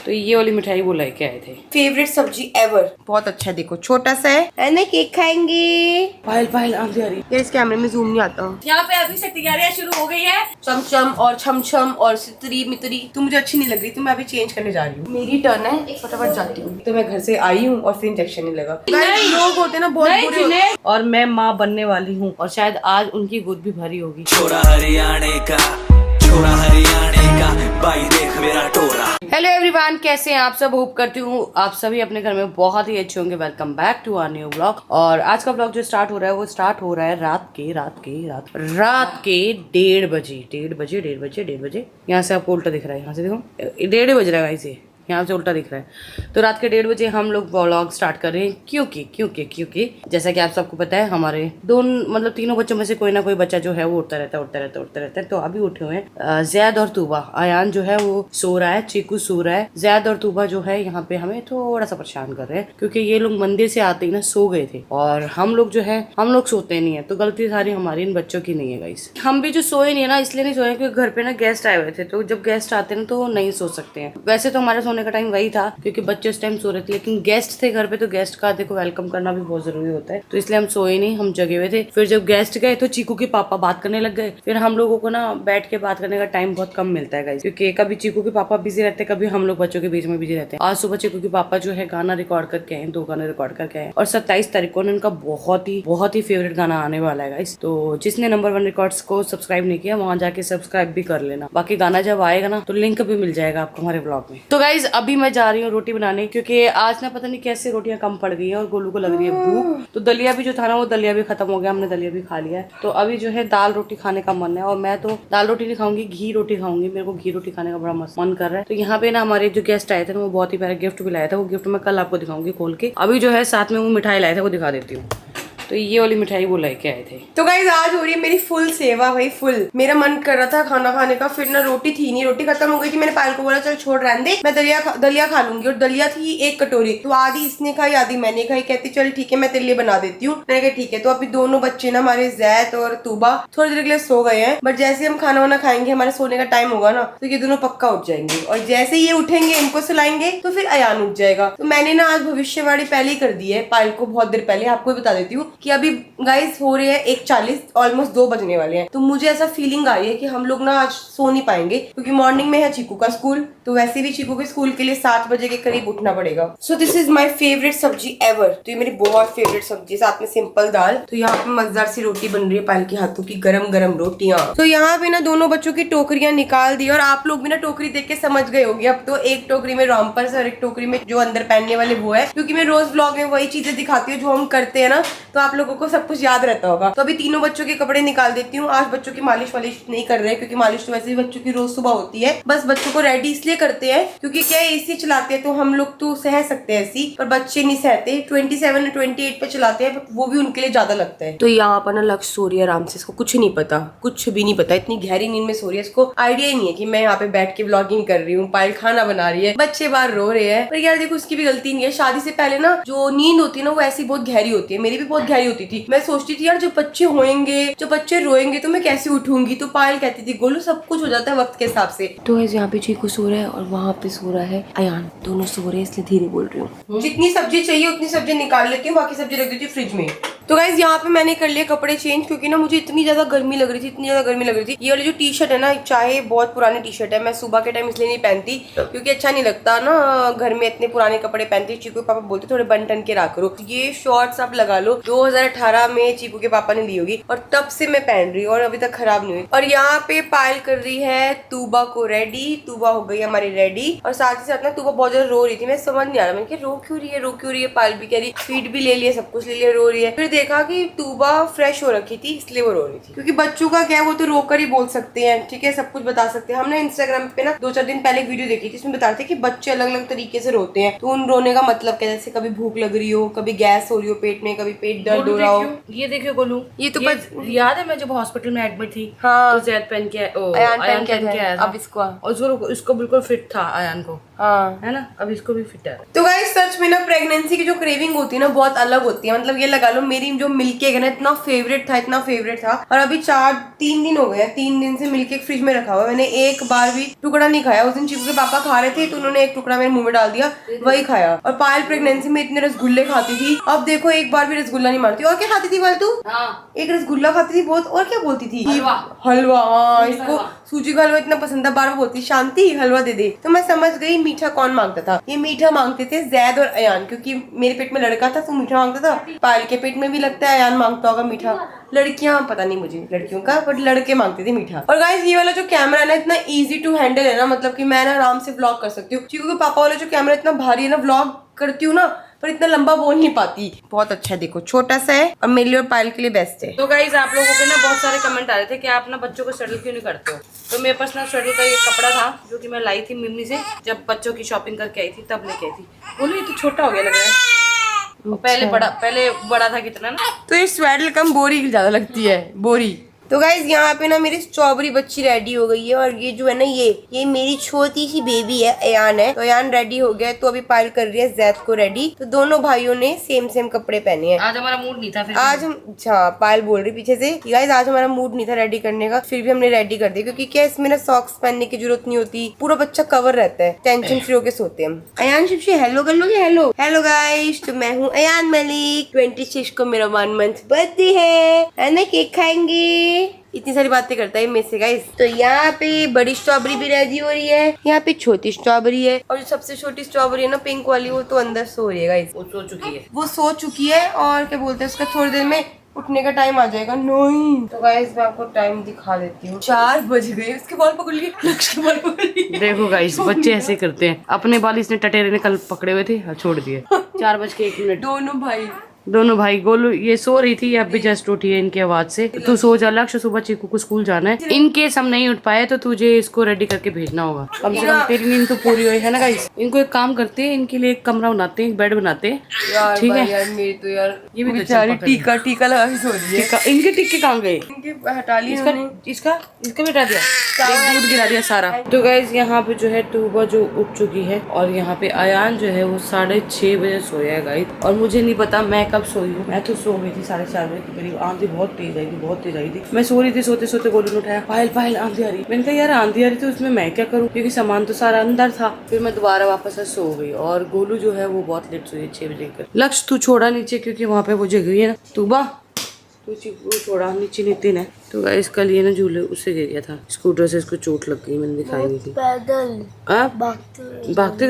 तो ये वाली मिठाई वो लेके आए थे। फेवरेट सब्जी एवर, बहुत अच्छा। देखो छोटा सा है ना, केक खाएंगे। पायल आंधी आ रही यार इस कैमरे में जूम नहीं आता। यहाँ पे अभी से तैयारियां शुरू हो गई है। चमचम और छमछम और सितरी मितरी। तुम मुझे अच्छी नहीं लग रही, तो मैं अभी चेंज करने जा रही हूँ। मेरी टर्न है, एक फटाफट जाती हूँ। तो मैं घर से आई हूँ और फिर इंजेक्शन नहीं लगा। लोग होते ना बहुत बुरे। और मैं माँ बनने वाली हूँ और शायद आज उनकी गोद भी भरी होगी। छोरा हरियाणा का, छोरा हरियाणा का, भाई देख मेरा टोरा। हेलो एवरीवन, कैसे हैं आप सब? होप करती हूँ आप सभी अपने घर में बहुत ही अच्छे होंगे। Welcome back to our new blog. और आज का ब्लॉग जो स्टार्ट हो रहा है वो स्टार्ट हो रहा है रात के 1:30 बजे। यहाँ से आपको उल्टा दिख रहा है, यहाँ से देखो 1:30 बज रहा है इसे, यहाँ से उल्टा दिख रहा है। तो रात के 1:30 बजे हम लोग व्लॉग स्टार्ट कर रहे हैं क्योंकि जैसा कि आप सबको पता है हमारे तीनों बच्चों में से कोई ना कोई बच्चा जो है वो उठता रहता है। तो अभी उठे हुए हैं जैद और तूबा। आयान जो है वो सो रहा है, चीकू सो रहा है। जैद और तूबा जो है यहाँ पे हमें थोड़ा सा परेशान कर रहे हैं क्योंकि ये लोग मंदिर से आते ही ना सो गए थे और हम लोग सोते नहीं है। तो गलती सारी हमारी इन बच्चों की नहीं है गाइस। हम भी जो सोए नहीं है ना, इसलिए नहीं सोए क्योंकि घर पे ना गेस्ट आए हुए थे। तो जब गेस्ट आते हैं तो नहीं सो सकते हैं। वैसे तो हमारे का टाइम वही था क्योंकि बच्चे उस टाइम सो रहे थे, लेकिन गेस्ट थे घर पे तो गेस्ट का देखो वेलकम करना भी बहुत जरूरी होता है। तो इसलिए हम सोए नहीं, हम जगे हुए थे। फिर जब गेस्ट गए तो चीकू के पापा बात करने लग गए। फिर हम लोगों को ना बैठ के बात करने का टाइम बहुत कम मिलता है गाइस, क्योंकि कभी चीकू के पापा बिजी रहते हैं, कभी हम लोग बच्चों के बीच में बिजी रहते हैं। आज सुबह चीकू के पापा जो है गाना रिकॉर्ड करके आए, 2 गाने रिकॉर्ड करके आए और 27 तारीख को उनका बहुत ही फेवरेट गाना आने वाला है गाइस। तो जिसने नंबर 1 रिकॉर्ड्स को सब्सक्राइब नहीं किया वहां जाके सब्सक्राइब भी कर लेना। बाकी गाना जब आएगा ना तो लिंक भी मिल जाएगा आपको हमारे ब्लॉग में। तो गाइस अभी मैं जा रही हूँ रोटी बनाने, क्योंकि आज ना पता नहीं कैसे रोटियां कम पड़ गई है और गोलू को लग रही है भूख। तो दलिया भी जो था ना वो दलिया भी खत्म हो गया, हमने दलिया भी खा लिया है। तो अभी जो है दाल रोटी खाने का मन है और मैं तो दाल रोटी नहीं खाऊंगी, घी रोटी खाऊंगी। मेरे को घी रोटी खाने का बड़ा मन कर रहा है। तो यहाँ पे ना हमारे जो गेस्ट आए थे वो बहुत ही प्यारा गिफ्ट भी लाया था। वो गिफ्ट मैं कल आपको दिखाऊंगी खोल के। अभी जो है साथ में वो मिठाई लाए थे वो दिखा देती हूँ। तो ये वाली मिठाई वो लेके आए थे। तो गाइस आज हो रही है मेरी फुल सेवा भाई, फुल। मेरा मन कर रहा था खाना खाने का, फिर ना रोटी थी नहीं, रोटी खत्म हो गई थी। मैंने पायल को बोला चल छोड़ रहने दे, मैं दलिया खा लूंगी। और दलिया थी 1 कटोरी, तो आधी इसने खाई आधी मैंने खाई। कहती चल ठीक है मैं तेरे लिए बना देती हूँ। मैंने कहा ठीक है। तो अभी दोनों बच्चे ना हमारे जैद और तूबा थोड़ी देर के लिए सो गए हैं, बट जैसे हम खाना वाना खाएंगे हमारे सोने का टाइम होगा ना तो ये दोनों पक्का उठ जाएंगे। और जैसे ये उठेंगे इनको सुलाएंगे तो फिर अयान उठ जाएगा। तो मैंने ना आज भविष्यवाणी पहले ही कर दी है पायल को, बहुत देर पहले। आपको बता देती हूँ कि अभी हो रहे हैं 1:40, ऑलमोस्ट 2 बजने वाले हैं। तो मुझे ऐसा फीलिंग आई है कि हम लोग ना आज सो नहीं पाएंगे क्योंकि मॉर्निंग में है चीकू का स्कूल। तो वैसे भी चीकू के स्कूल के लिए 7 बजे के करीब उठना पड़ेगा। So this is my favourite सब्जी एवर। तो ये मेरी बहुत फेवरेट सब्जी, साथ में सिंपल दाल। तो यहाँ पे मजेदार सी रोटी बन रही है पायल के हाथों की, गरम रोटियां। तो यहाँ पे ना दोनों बच्चों की टोकरियां निकाल दी और आप लोग भी ना टोकरी देख के समझ गए होंगे। अब तो एक टोकरी में रॉम्पर्स और एक टोकरी में जो अंदर पहनने वाले वो है, क्योंकि मैं रोज ब्लॉग में वही चीजें दिखाती हूँ जो हम करते हैं ना, तो आप लोगों को सब कुछ याद रहता होगा। तो अभी तीनों बच्चों के कपड़े निकाल देती हूँ। आज बच्चों की मालिश वालिश नहीं कर रहे क्योंकि मालिश तो वैसे भी बच्चों की रोज सुबह होती है। बस बच्चों को रेडी इसलिए करते हैं क्योंकि क्या एसी चलाते हैं तो हम लोग तो सह सकते हैं एसी, पर बच्चे नहीं सहते। 27 और 28 पे चलाते हैं, वो भी उनके लिए ज्यादा लगता है। तो यहाँ पर ना लक्ष्य सो रही है आराम से, इसको कुछ नहीं पता, कुछ भी नहीं पता। इतनी गहरी नींद में सो रही है, इसको आइडिया ही नहीं है कि मैं यहाँ पे बैठ के व्लॉगिंग कर रही हूँ, पायल खाना बना रही है, बच्चे बाहर रो रहे हैं। पर यार देखो उसकी भी गलती नहीं है। शादी से पहले ना जो नींद होती है ना वो ऐसी बहुत गहरी होती है। मेरी भी बहुत गहरी होती थी। मैं सोचती थी यार जब बच्चे होंगे, जब बच्चे रोएंगे तो मैं कैसे उठूंगी। तो पायल कहती थी गोलू सब कुछ हो जाता है वक्त के हिसाब से। तो यहाँ पे चीकू सो रहा है और वहाँ पे सो रहा है अयान, दोनों सो रहे हैं, इसलिए धीरे बोल रही हूँ। जितनी सब्जी चाहिए उतनी सब्जी निकाल लेती हूँ, बाकी सब्जी रख देती हूँ फ्रिज में। तो गाइस यहाँ पे मैंने कर लिए कपड़े चेंज क्योंकि ना मुझे इतनी ज्यादा गर्मी लग रही थी, ये वाली जो टी शर्ट है ना, चाहे बहुत पुरानी टी शर्ट है, मैं सुबह के टाइम इसलिए नहीं पहनती क्योंकि अच्छा नहीं लगता ना घर में इतने पुराने कपड़े पहनती। चीकू के पापा बोलते थोड़े बन टन के रखा करो। ये शॉर्ट्स आप लगा लो, 2018 में चीकू के पापा ने दी होगी और तब से मैं पहन रही हूँ और अभी तक खराब नहीं हुई। और यहाँ पे पायल कर रही है तूबा को रेडी। तूबा हो गई हमारी रेडी और साथ ही साथ ना तूबा बहुत ज्यादा रो रही थी। मैं समझ नहीं आ रहा, मैंने कहा रो क्यों रही है। पायल भी कह रही, फीड भी ले लिया, सब कुछ ले लिया, रो रही है। फिर देखा कि तूबा फ्रेश हो रखी थी इसलिए वो रो रही थी, क्योंकि बच्चों का क्या है वो तो रोकर ही बोल सकते हैं, ठीक है, सब कुछ बता सकते हैं। हमने इंस्टाग्राम पे ना 2-4 दिन पहले एक वीडियो देखी थी, इसमें बता रहे थे कि बच्चे अलग अलग तरीके से रोते हैं। तो उन रोने का मतलब क्या, जैसे कभी भूख लग रही हो, कभी गैस हो रही हो पेट में, कभी पेट दर्द हो रहा हो। ये देखियो गोलू, ये तो याद है मैं जब हॉस्पिटल में एडमिट थी। हाँ तो जैद पहन के अयान पहन के आया था। अब इसको बिल्कुल फिट था अयान को, हाँ है ना, अब इसको भी फिट है। तो गाइस सच में ना प्रेगनेंसी की जो क्रेविंग होती है ना बहुत अलग होती है। मतलब ये लगा लो मेरी आइसक्रीम जो मिल्क केक है ना, इतना फेवरेट था। और अभी 3 दिन हो गए हैं, 3 दिन से मिल्क केक फ्रिज में रखा हुआ है। मैंने एक बार भी टुकड़ा नहीं खाया। उस दिन चीकू के पापा खा रहे थे तो उन्होंने एक टुकड़ा मेरे मुंह में डाल दिया, वही खाया। और पायल प्रेगनेंसी में इतने रसगुल्ले खाती थी, अब देखो एक बार भी रसगुल्ला नहीं मारती। और क्या खाती थी तू? एक रसगुल्ला खाती थी बहुत, और क्या बोलती थी? हलवा। हाँ, इसको सूजी का हलवा इतना पसंद था, बार बार बोलती शांति हलवा दे दे। तो मैं समझ गई मीठा कौन मांगता था। ये मीठा मांगते थे जैद और अयान, क्योंकि मेरे पेट में लड़का था तो मीठा मांगता था। पायल के पेट में भी लगता है अयान मांगता होगा मीठा। लड़कियां पता नहीं मुझे लड़कियों का, बट लड़के मांगते थे मीठा। और गाइस ये वाला जो कैमरा है ना, इतना इजी टू हैंडल है ना, मतलब कि मैं ना आराम से व्लॉग कर सकती हूँ। चीकू के पापा वाला जो कैमरा इतना भारी है ना, व्लॉग करती हूँ ना पर इतना लंबा बोल नहीं पाती। बहुत अच्छा है, देखो छोटा सा है और मेरे लिए और पायल के लिए बेस्ट है। तो गाइज आप लोगों के ना बहुत सारे कमेंट आ रहे थे कि आप ना बच्चों को स्वेडल क्यों नहीं करते हो। तो मेरे पास ना स्वेडल का ये कपड़ा था जो कि मैं लाई थी मम्मी से, जब बच्चों की शॉपिंग करके आई थी तब लेके आई थी। बोलो ये तो छोटा हो गया लग रहा है। पहले बड़ा था कितना ना। तो ये स्वेडल कम बोरी ज्यादा लगती है, बोरी। तो गाइज यहाँ पे ना मेरी स्ट्रॉबेरी बच्ची रेडी हो गई है। और ये जो है ना ये मेरी छोटी सी बेबी है, अयान है। तो अयान रेडी हो गया है, तो अभी पायल कर रही है जैद को रेडी। तो दोनों भाइयों ने सेम कपड़े पहने हैं। आज हमारा मूड नहीं था फिर आज हम, अच्छा पायल बोल रही पीछे से गाइज आज हमारा मूड नहीं था रेडी करने का, फिर भी हमने रेडी कर दिया। क्योंकि क्या इसमें ना सॉक्स पहनने की जरूरत नहीं होती, पूरा बच्चा कवर रहता है, टेंशन फ्री होके सोते हैं हम। अयान शिव हेलो कर लोगे? हेलो गाइज, तो मैं हूँ अयान मलिक। 26 को मेरा 1 मंथ बर्थडे है ना, केक खाएंगे। इतनी सारी बातें करता है मेरे से गाइस। तो यहाँ पे बड़ी स्ट्रॉबेरी भी रेडी हो रही है, यहाँ पे छोटी स्ट्रॉबेरी है। और जो सबसे छोटी स्ट्रॉबेरी है ना पिंक वाली, वो तो अंदर सो रही है गाइस। वो सो चुकी है और क्या बोलते हैं उसका, थोड़ी देर में उठने का टाइम आ जाएगा। नहीं तो गाइस मैं आपको टाइम दिखा देती हूँ। 4 बज गए। उसके बाल पकड़ लिए, लक्ष्य के बाल पकड़ लिए। देखो गाइस बच्चे ऐसे करते हैं। अपने बाल इसने टटेरे ने कल पकड़े हुए थे, छोड़ दिए। 4:01 दोनों भाई। गोलू ये सो रही थी, अब भी जस्ट उठी है इनकी आवाज से। तू सो जा लक्ष्य, सुबह चीकू को स्कूल जाना है। इन केस हम नहीं उठ पाए तो तुझे इसको रेडी करके भेजना होगा। कम से कम तेरी नींद तो पूरी हुई है ना गाइस। इनको एक काम करते हैं, इनके लिए एक कमरा बनाते हैं, एक बेड बनाते हैं, ठीक है। यार मेरी तो यार ये भी बेचारी टीका लगा के सो रही है। इनके टिक्के कहाँ गए? इनके हटा लिए इसका भी हटा दिया, दूध गिरा दिया सारा। तो गाइस यहाँ पे जो है टूबा जो उठ चुकी है और यहाँ पे अयान जो है वो 6:30 बजे सोया है गाइस। और मुझे नहीं पता मैं कब सोई हूँ। मैं तो सो गई थी 4:30 बजे के करीब। आंधी बहुत तेज आई थी। मैं सो रही थी, सोते सोते गोलू ने उठाया, पायल आंधी आ रही। मैंने कहा यार आंधी आ रही थी उसमें मैं क्या करूँ, क्योंकि सामान तो सारा अंदर था। फिर मैं दोबारा वापस से सो गई और गोलू जो है वो बहुत लेट सोई, 6 बजे कर। लक्ष्य तू छोड़ा नीचे, क्योंकि वहाँ पे वो जगह है ना। तूबा तू छोड़ा नीचे, नितिन है। तो गाइस कल ये ना झूले उससे गिर गया था, स्कूटर से इसको चोट लग गई, मैंने दिखाई नहीं थी। पैदल भागते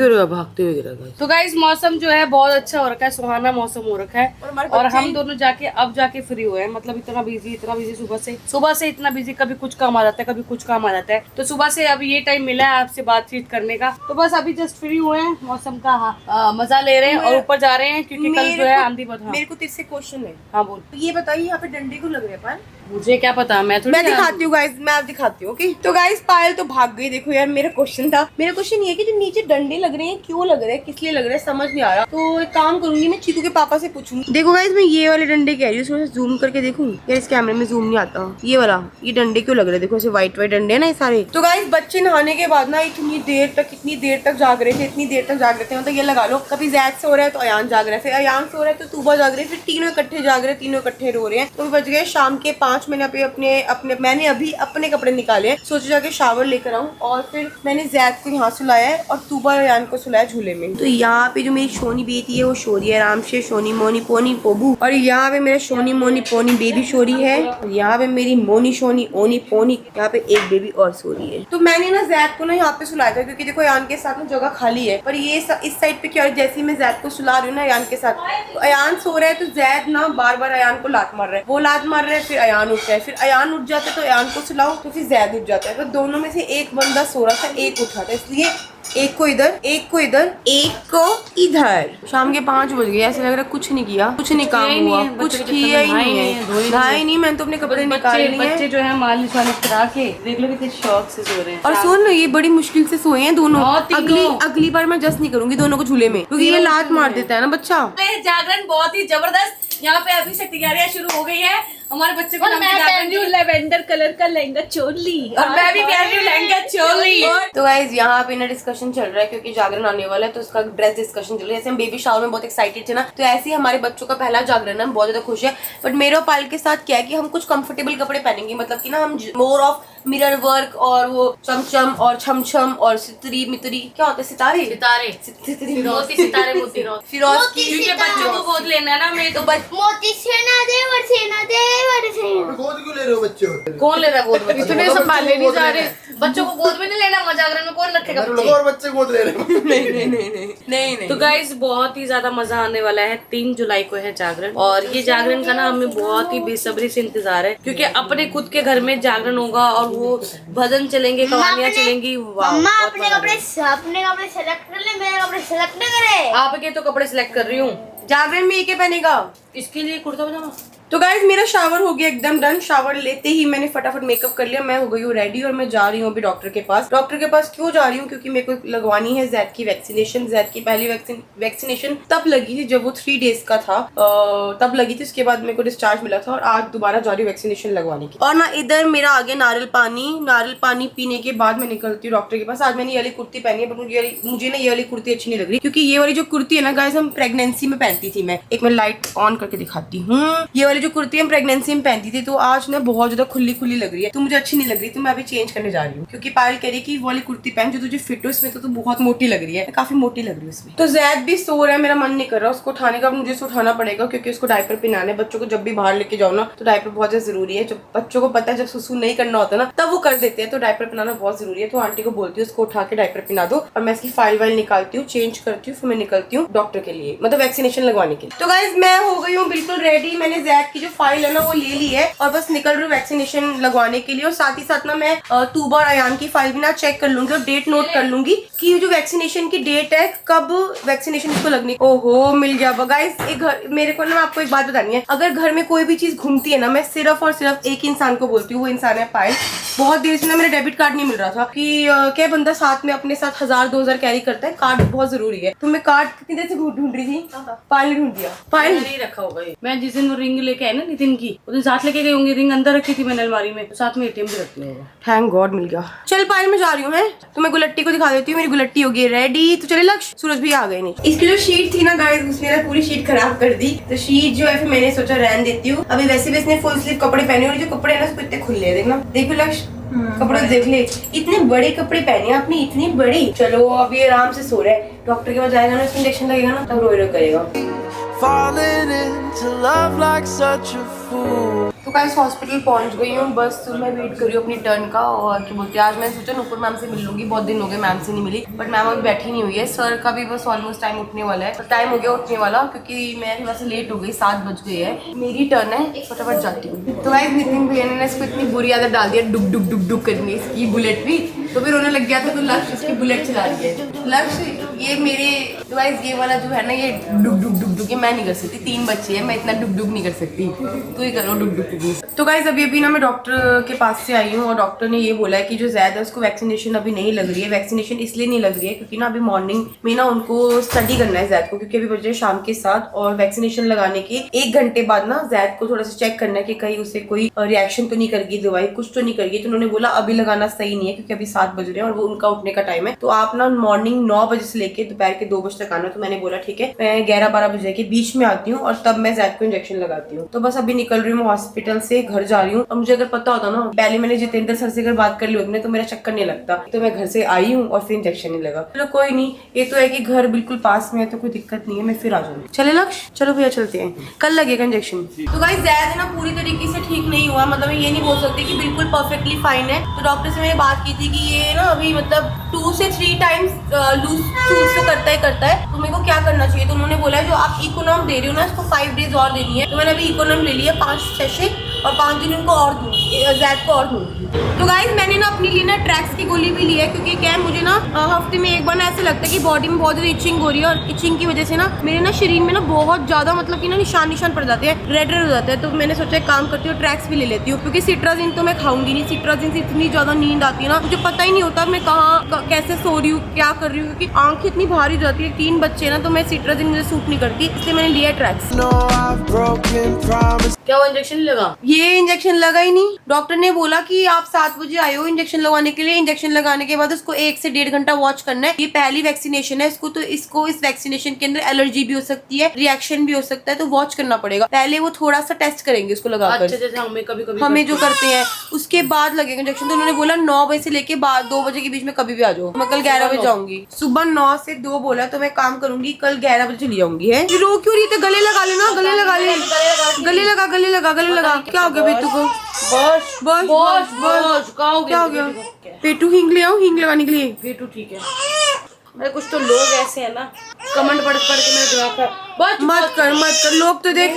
हुए गिरा। तो गाइस मौसम जो है बहुत अच्छा हो रखा है, सुहाना मौसम हो रखा है। और हम दोनों जाके फ्री हुए हैं। मतलब इतना बिजी सुबह से इतना बिजी, कभी कुछ काम आ जाता है, कभी कुछ काम आ जाता है। तो सुबह से अभी ये टाइम मिला है आपसे बातचीत करने का। तो बस अभी जस्ट फ्री हुए हैं, मौसम का मजा ले रहे हैं और ऊपर जा रहे हैं, क्योंकि कल जो है आंधी बहुत। मेरे को तेरे से क्वेश्चन है। हाँ बोल। ये बताइए यहाँ पे डंडे को लग रहे हैं? मुझे क्या पता, मैं दिखाती हूँ गाइस, मैं आप दिखाती हूँ। ओके तो गाइस पायल तो भाग गई। देखो यार मेरा क्वेश्चन ये है कि जो नीचे डंडे लग रहे हैं क्यों लग रहे हैं, किस लिए लग रहे हैं, समझ नहीं आ रहा। तो एक काम करूंगी, मैं चीकू के पापा से पूछूंगी। देखो गाइस मैं ये वाले डंडे कह रही हूँ, थोड़ा जूम करके देखूँ यार, इस कैमरे में जूम नहीं आता। ये वाला ये डंडे क्यों लग रहे हैं, देखो ऐसे व्हाइट डंडे है ना ये सारे। तो गाइस बच्चे नहाने के बाद ना इतनी देर तक जाग रहे थे। मतलब ये लगा लो, कभी जैद सो रहा है तो अयान जाग रहा है, फिर अयान सो रहा है तो तूबा जाग रही है, फिर तीनों इकट्ठे जाग रहे हैं, तीनों इकट्ठे रो रहे हैं। तो बज गए शाम के 5। मैंने अभी अपने कपड़े निकाले, सोचे जाके शावर लेकर आऊं। और फिर मैंने जैद को यहाँ सुलाया है और तूबा और अयान को सुलाया झूले में। तो यहाँ पे जो मेरी सोनी बेटी है वो सो रही है आराम से, सोनी मोनी पोनी पोबू। और यहाँ पे मेरा सोनी मोनी पोनी बेबी सो रही है। और यहाँ पे मेरी मोनी सोनी ओनी पोनी, यहाँ पे एक बेबी और सो रही है। तो मैंने ना जैद को ना यहाँ पे सुलाया था, क्योंकि देखो अयान के साथ ना जगह खाली है। पर ये इस साइड पे क्या है, जैसे ही मैं जैद को सुला रही हूँ ना अयान के साथ, तो अयान सो रहा है तो जैद ना बार बार अयान को लात मार रहा है, वो लात मार रहा है, फिर अयान उठ रहा है, फिर अयान उठ जाता है तो अयान को सुलाओ तो फिर जैद उठ जाता है। तो दोनों में से एक बंदा सो रहा था, एक उठा था, इसलिए एक को इधर, एक को इधर। शाम के 5 बज गए, ऐसे लग रहा है कुछ नहीं किया, कुछ नहीं काम हुआ, कुछ किया ही नहीं है। नहाए नहीं, मैंने तो अपने कपड़े निकाल लिए हैं। बच्चे जो है मालिश करा के देख लो कितने शौक से सो रहे हैं। और सुन ये बड़ी मुश्किल से सोए हैं दोनों। अगली बार मैं जस्ट नहीं करूंगी दोनों को झूले में, क्योंकि ये लात मार देता है ना बच्चा। जागरण बहुत ही जबरदस्त। यहाँ पे अभी से तैयारियां शुरू हो गई है हमारे बच्चे को और मैं पहन रही हूँ लेवेंडर कलर का लहंगा चोली, और मैं भी पहन रही हूँ लहंगा चोली। तो गाइज यहाँ पे ना डिस्कशन चल रहा है क्योंकि जागरण आने वाला है, तो उसका ड्रेस डिस्कशन चल रहा है। जैसे हम बेबी शावर में बहुत एक्साइटेड थे ना, तो ऐसे ही हमारे बच्चों का पहला जागरण है, हम बहुत ज्यादा खुश है। बट मेरे और पायल के साथ क्या है कि हम कुछ कंफर्टेबल कपड़े पहनेंगे, मतलब कि ना हम मोर ऑफ मिरर वर्क और वो चमचम और छमछम और सितरी मितरी, क्या होता है, सितारे सितारे मोती, सितारे मोती फिरोज की, क्योंकि बच्चों को गोद लेना है ना, मैं तो मोती सेना देवर सेना देवर सेना। गोद क्यों ले रहे हो बच्चे होते? कौन ले रहा है गोद बच्चे? इतने संभाले नहीं जा रहे। बच्चों को गोद में नहीं लेना, जागरण में कौन रखेगा बच्चे? और बच्चे गोद ले रहे हो? नहीं तो गाइस बहुत ही ज्यादा मजा आने वाला है। 3 जुलाई को है जागरण, और ये जागरण का ना हमें बहुत ही बेसब्री से इंतजार है, क्योंकि अपने खुद के घर में जागरण होगा और वो भजन चलेंगे, कहानियां चलेंगी। मम्मा अपने कपड़े सेलेक्ट कर ले, मेरे कपड़े सेलेक्ट न करे। आपके तो कपड़े सिलेक्ट कर रही हूँ, जागरण में एक पहनेगा। इसके लिए कुर्ता पजामा। तो गाइज मेरा शावर हो गया एकदम डन। शावर लेते ही मैंने फटाफट मेकअप कर लिया, मैं हो गई हूँ रेडी और मैं जा रही हूँ अभी डॉक्टर के पास। डॉक्टर के पास क्यों जा रही हूँ? क्योंकि मेरे को लगवानी है जैद की वैक्सीनेशन। जैद की पहली वैक्सीनेशन तब लगी थी जब वो 3 डेज का था, तब लगी थी। उसके बाद मेरे को डिस्चार्ज मिला था और आज दोबारा जा रही हूँ वैक्सीनेशन लगवाने की। और ना इधर मेरा आ गया नारियल पानी पीने के बाद मैं निकलती हूँ डॉक्टर के पास। आज मैंने ये वाली कुर्ती पहनी है, पर मुझे ना ये वाली कुर्ती अच्छी नहीं लग रही, क्योंकि ये वाली जो कुर्ती है ना गाइस, हम प्रेगनेंसी में पहनती थी। मैं एक लाइट ऑन करके दिखाती हूँ। ये वाली जो कुर्ती हम प्रेगनेंसी में पहनती थी, तो आज ना बहुत ज्यादा खुली खुली लग रही है, तो मुझे अच्छी नहीं लग रही। तो मैं अभी चेंज करने जा रही हूँ, क्योंकि पायल कह रही कि वो वाली कुर्ती पहन जो तुझे फिट हो, इसमें तो बहुत मोटी लग रही है। काफी मोटी लग रही है इसमें। तो जैद भी सो रहा है, मेरा मन नहीं कर रहा उसको उठाने का। मुझे उठाना पड़ेगा क्योंकि उसको डायपर पिनाने। बच्चों को जब भी बाहर लेके जाओ ना, तो डायपर बहुत ज्यादा जरूरी है। जब बच्चों को पता है जब सुसु नहीं करना होता ना, तब वो कर देते हैं, तो डायपर पिनाना बहुत जरूरी है। तो आंटी को बोलती हूँ उसको उठा के डायपर पिना दो, और मैं इसकी फाइल वाइल निकालती हूँ, चेंज करती हूँ, फिर मैं निकलती हूँ डॉक्टर के लिए, मतलब वैक्सीनेशन लगवाने के लिए। तो गाइज मैं हो गई हूँ बिल्कुल रेडी। मैंने जैद की जो फाइल है ना वो ले ली है और बस निकल रही हूँ वैक्सीनेशन लगवाने के लिए। और साथ ही साथ ना मैं तूबा और अयान की फाइल भी ना चेक कर लूंगी और डेट नोट कर लूंगी कि ये जो वैक्सीनेशन की डेट है, कब वैक्सीनेशन इसको लगनी। ओहो मिल गया गाइस। एक घर मेरे को ना आपको एक बात बतानी है, अगर घर में कोई भी चीज घूमती है ना, मैं सिर्फ और सिर्फ एक इंसान को बोलती हूँ, वो इंसान है पायल। बहुत देर से ना मेरा डेबिट कार्ड नहीं मिल रहा था कि क्या बंदा साथ में अपने साथ 1000-2000 कैरी करता है, कार्ड बहुत जरूरी है। तो मैं कार्ड कितनी देर से ढूंढ रही थी, पायल ढूंढ दिया। पायल नहीं रखा होगा ये। मैं जिस दिन वो रिंग लेके आई ना नितिन की, उस दिन साथ लेके गई होंगी। रिंग अंदर रखी थी मैंने अलमारी में, तो साथ में एटीएम भी रखती होगा। थैंक गॉड मिल गया। चल पायल में जा रही हूँ मैं, तो मैं गुलट्टी को दिखा देती हूँ। मेरी गुलट्टी हो गई रेडी। तो चले लक्ष्य, सूरज भी आ गए। नहीं, इसकी जो शीट थी ना गाइस, उसने ना पूरी शीट खराब कर दी। तो शीट जो है फिर मैंने सोचा रहने देती हूँ। अभी वैसे भी इसने फुल स्लीव कपड़े पहने, और जो कपड़े है ना उसको इतने खुले, देखना देखो लक्ष्य, कपड़े देख ले, इतने बड़े कपड़े पहने आपने, इतनी बड़ी। चलो अभी आराम से सो रहा है। डॉक्टर के पास जाएगा ना, उसको इंजेक्शन लगेगा ना, तब रोई करेगा। Falling into love like such a fool. तो गाइस हॉस्पिटल पहुंच गई हूँ, बस मैं वेट कर रही हूँ अपनी टर्न का। और क्या बोलते हैं, आज मैं सोचा नुपुर मैम से मिल लूंगी, बहुत दिन हो गए मैम से नहीं मिली, बट मैम अभी बैठी नहीं हुई है। सर का भी बस ऑलमोस्ट टाइम उठने वाला है, टाइम हो गया उठने वाला, क्योंकि मैं वैसे लेट हो गई, 7 बज गई है। मेरी टर्न है, फटाफट जाती हूँ। तो गाइस नितिन भैया ने इसको इतनी बुरी आदत डाल दी है, डुक डुक डुक डुक करनी इसकी बुलेट भी, तो फिर रोने लग गया था। तो लक्ष्य इसकी बुलेट चला रही है। लक्ष्य ये मेरे तो गाइस ये वाला जो है ना, ये डुक डुक डुक डुक मैं नहीं कर सकती, 3 बच्चे हैं, मैं इतना डुक डुक नहीं कर सकती, तो ही करो डुक डुक डुक। तो गाइस अभी ना मैं डॉक्टर के पास से आई हूँ, और डॉक्टर ने ये बोला है कि जो ज़्यादा है उसको वैक्सीनेशन अभी नहीं लग रही है। वैक्सीनेशन इसलिए नहीं लग रही है क्योंकि ना अभी मॉर्निंग में ना उनको स्टडी करना है जैद को, क्योंकि अभी बजे शाम के 7, और वैक्सीनेशन लगाने के 1 घंटे बाद ना जैद को थोड़ा सा चेक करना है कि कहीं उसे कोई रिएक्शन तो नहीं करेगी दवाई, कुछ तो नहीं करेगी। तो उन्होंने बोला अभी लगाना सही नहीं है, क्योंकि अभी 7 बज रहे हैं और वो उनका उठने का टाइम है। तो आप ना मॉर्निंग 9 बजे से लेके दोपहर के 2 बजे तक आना। तो मैंने बोला ठीक है, मैं 11-12 बजे के बीच में आती हूँ, और तब मैं जैद को इंजेक्शन लगाती हूँ। तो बस अभी निकल रही हूँ हॉस्पिटल से, घर जा रही हूँ। और मुझे अगर पता होता ना, पहले मैंने जितेंद्र सर से अगर बात कर ली होती, तो मेरा चक्कर नहीं लगता। तो मैं घर से आई हूँ और फिर इंजेक्शन नहीं लगा। चलो कोई नहीं, ये तो है कि घर बिल्कुल पास में है, तो कोई दिक्कत नहीं है, मैं फिर आ जाऊंगी। चले लक्ष्य, चलो भैया चलते हैं, कल लगेगा इंजेक्शन। तो गाइस जैद ना पूरी तरीके से ठीक नहीं हुआ, मतलब मैं ये नहीं बोल सकती कि बिल्कुल परफेक्टली फाइन है। तो डॉक्टर से मैंने बात की थी कि ये ना अभी मतलब 2 से 3 टाइम्स लूज तो करता है, तो मेरे को क्या करना चाहिए। तो उन्होंने बोला जो आप इकोनॉम दे रही हो ना, इसको 5 डेज और देनी है। तो मैंने अभी इकोनॉम ले लिया 5 सेशे, और 5 दिन उनको और दूंगी। जैद को और दूंगी। तो गाइज मैंने ना अपने लिए ना ट्रैक्स की गोली भी ली है, क्योंकि क्या है मुझे ना हफ्ते में एक बार ना ऐसा लगता है कि बॉडी में बहुत ज़्यादा इचिंग हो रही है, और इचिंग की वजह से ना मेरे ना शरीर में ना बहुत ज़्यादा मतलब कि ना निशान पड़ जाते हैं, रेड हो जाते हैं। तो मैंने सोचा एक काम करती हूँ, ट्रैक्स भी ले लेती हूँ, क्योंकि सिट्राजिन तो मैं खाऊंगी नहीं। सिट्राजिन से इतनी ज़्यादा नींद आती है ना, मुझे पता ही नहीं होता मैं कहाँ कैसे सो रही हूँ, क्या कर रही हूँ, क्योंकि आंखें इतनी भारी हो जाती है। 3 बच्चे ना, तो मैं सिट्राजिन मुझे सूट नहीं करती, इसलिए मैंने लिया ट्रैक्स। क्या वो इंजेक्शन लगा? ये इंजेक्शन लगा ही नहीं। डॉक्टर ने बोला कि आप 7 बजे आए हो इंजेक्शन लगवाने के लिए। इंजेक्शन लगाने के बाद उसको 1 से 1.5 घंटा वॉच करना है। ये पहली वैक्सीनेशन है इसको, तो इसको इस वैक्सीनेशन के अंदर एलर्जी भी हो सकती है, रिएक्शन भी हो सकता है, तो वॉच करना पड़ेगा। पहले वो थोड़ा सा टेस्ट करेंगे उसको लगाकर, अच्छा, जैसे हमें कभी हमें जो करते हैं, उसके बाद लगेगा इंजेक्शन। तो उन्होंने बोला 9 बजे से लेके 2 बजे के बीच में कभी भी आ जाओ। मैं कल 11 बजे जाऊंगी, सुबह 9 से 2 बोला, तो मैं काम करूंगी कल 11 बजे चली जाऊंगी। है रो क्यों रही? तो गले लगा लेना, गले लगा ले, गले लगा। क्या हो गया बेटू को? बस क्या हो गया? पेटू हिंग ले आओ, हिंग लगाने के लिए। पेटू ठीक है। अरे कुछ तो लोग ऐसे है ना, कमेंट पढ़ के मेरे दिमाग का मत कर। लोग तो देख,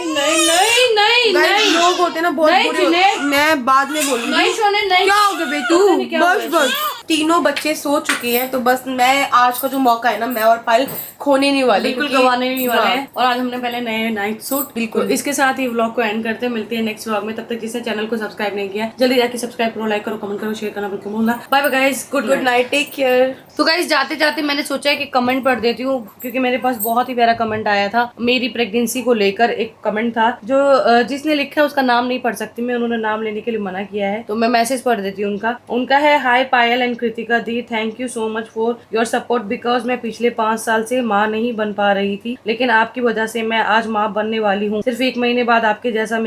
नहीं लोग होते हैं ना बहुत बुरे। मैं बाद में बोलूंगी। नहीं सोने, नहीं। क्या हो गया बेटू? बस तीनों बच्चे सो चुके हैं, तो बस मैं आज का जो मौका है ना, मैं और पायल खोने नहीं वाले, बिल्कुल गवाने नहीं वाले हैं। और आज हमने पहले नए नाइट सूट। बिल्कुल। तो इसके साथ ही व्लॉग को एंड करते हैं, मिलते हैं नेक्स्ट व्लॉग में। तब तक जिसने चैनल को सब्सक्राइब नहीं किया जल्दी जाके सब्सक्राइब करो, लाइक करो, कमेंट करो, शेयर करना बिल्कुल भूलना। Bye bye guys, good night, take care. तो गाइस जाते जाते मैंने सोचा है कि कमेंट पढ़ देती हूँ, क्योंकि मेरे पास बहुत ही प्यारा कमेंट आया था मेरी प्रेगनेंसी को लेकर। एक कमेंट था जो जिसने लिखा है उसका नाम नहीं पढ़ सकती मैं, उन्होंने नाम लेने के लिए मना किया है, तो मैं मैसेज पढ़ देती हूँ उनका है, हाय पायल एंड कृतिका दी, thank you so much for your support, because मैं पिछले 5 साल से माँ नहीं बन पा रही थी, लेकिन आपकी वजह से मैं आज माँ बनने वाली हूँ। सिर्फ 1 महीने बाद आपके जैसा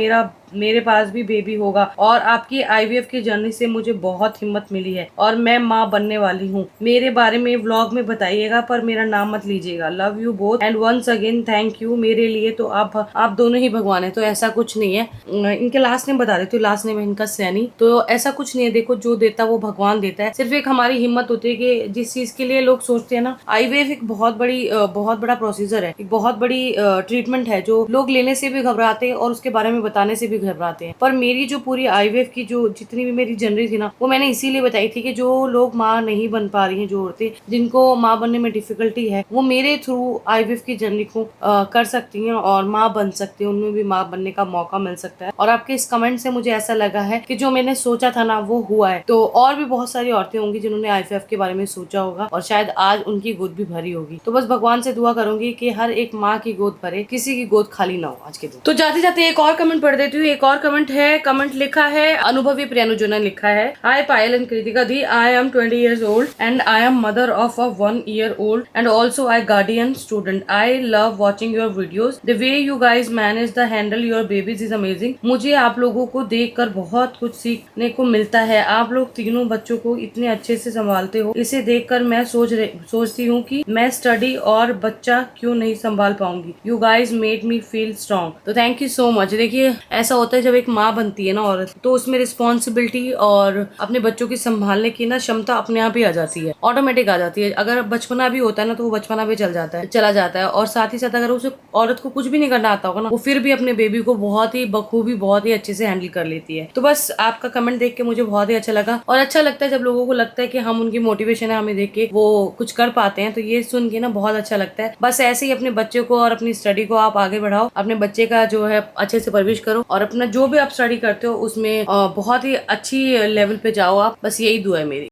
मेरे पास भी बेबी होगा, और आपकी IVF की जर्नी से मुझे बहुत हिम्मत मिली है, और मैं माँ बनने वाली हूँ। मेरे बारे में व्लॉग में बताइएगा, पर मेरा नाम मत लीजिएगा। Love you both and once again thank you. मेरे लिए तो आप दोनों ही भगवान है। तो ऐसा कुछ नहीं है, इनके लास्ट नेम बता देती हूँ, लास्ट नेम है इनका सैनी। तो ऐसा कुछ नहीं है, देखो जो देता वो भगवान देता है। सिर्फ एक हमारी हिम्मत होती है कि जिस चीज के लिए लोग सोचते हैं ना, IVF एक बहुत बड़ा प्रोसीजर है, एक बहुत बड़ी ट्रीटमेंट है, जो लोग लेने से भी घबराते हैं और उसके बारे में बताने से भी घबराते हैं। पर मेरी जो पूरी IVF की जो जितनी भी मेरी जर्नी थी ना, वो मैंने इसीलिए बताई थी कि जो लोग माँ नहीं बन पा रही हैं, जो औरतें जिनको माँ बनने में डिफिकल्टी है, वो मेरे थ्रू IVF की जर्नी को कर सकती हैं और माँ बन सकती हैं, उनमें भी माँ बनने का मौका मिल सकता है। और आपके इस कमेंट से मुझे ऐसा लगा है कि जो मैंने सोचा था ना वो हुआ है। तो और भी बहुत सारी औरतें होंगी जिन्होंने IVF के बारे में सोचा होगा, और शायद आज उनकी गोद भी भरी होगी। तो बस भगवान से दुआ करूंगी कि हर एक माँ की गोद भरे, किसी की गोद खाली ना हो आज के दिन। तो जाते जाते एक और कमेंट पढ़ देती हूँ। एक और कमेंट लिखा है अनुभवी प्रियानुजो ने लिखा है, हाय पायल एंड कृतिका दी, I am 20 years old and I am mother of a 1-year-old and also I guardian student. I love watching your videos. The way you guys manage the handle your babies is amazing. मुझे आप लोगों को देखकर बहुत कुछ सीखने को मिलता है। आप लोग तीनों बच्चों को इतने अच्छे से संभालते हो, इसे देखकर मैं सोचती हूँ कि मैं स्टडी और बच्चा क्यों नहीं संभाल पाऊंगी। You guys made me feel strong. तो थैंक यू सो मच। देखिए ऐसा होता है जब एक माँ बनती है ना औरत, तो उसमें रिस्पॉन्सिबिलिटी और अपने बच्चों की संभालने की ना क्षमता अपने आप ही आ जाती है, ऑटोमेटिक आ जाती है। अगर बचपना भी होता है ना, तो वो बचपना भी चला जाता है। और साथ ही साथ अगर उसे औरत को कुछ भी नहीं करना आता होगा ना, वो फिर भी अपने बेबी को बहुत ही बखूबी बहुत ही अच्छे से हैंडल कर लेती है। तो बस आपका कमेंट देख के मुझे बहुत ही अच्छा लगा, और अच्छा लगता है जब लोगों को लगता है कि हम उनकी मोटिवेशन है, हमें देख के वो कुछ कर पाते हैं। तो ये सुन के ना बहुत अच्छा लगता है। बस ऐसे ही अपने बच्चे को और अपनी स्टडी को आप आगे बढ़ाओ, अपने बच्चे का जो है अच्छे से परवरिश करो, और अपना जो भी आप स्टडी करते हो उसमें बहुत ही अच्छी लेवल पे जाओ आप। बस यही दुआ है मेरी।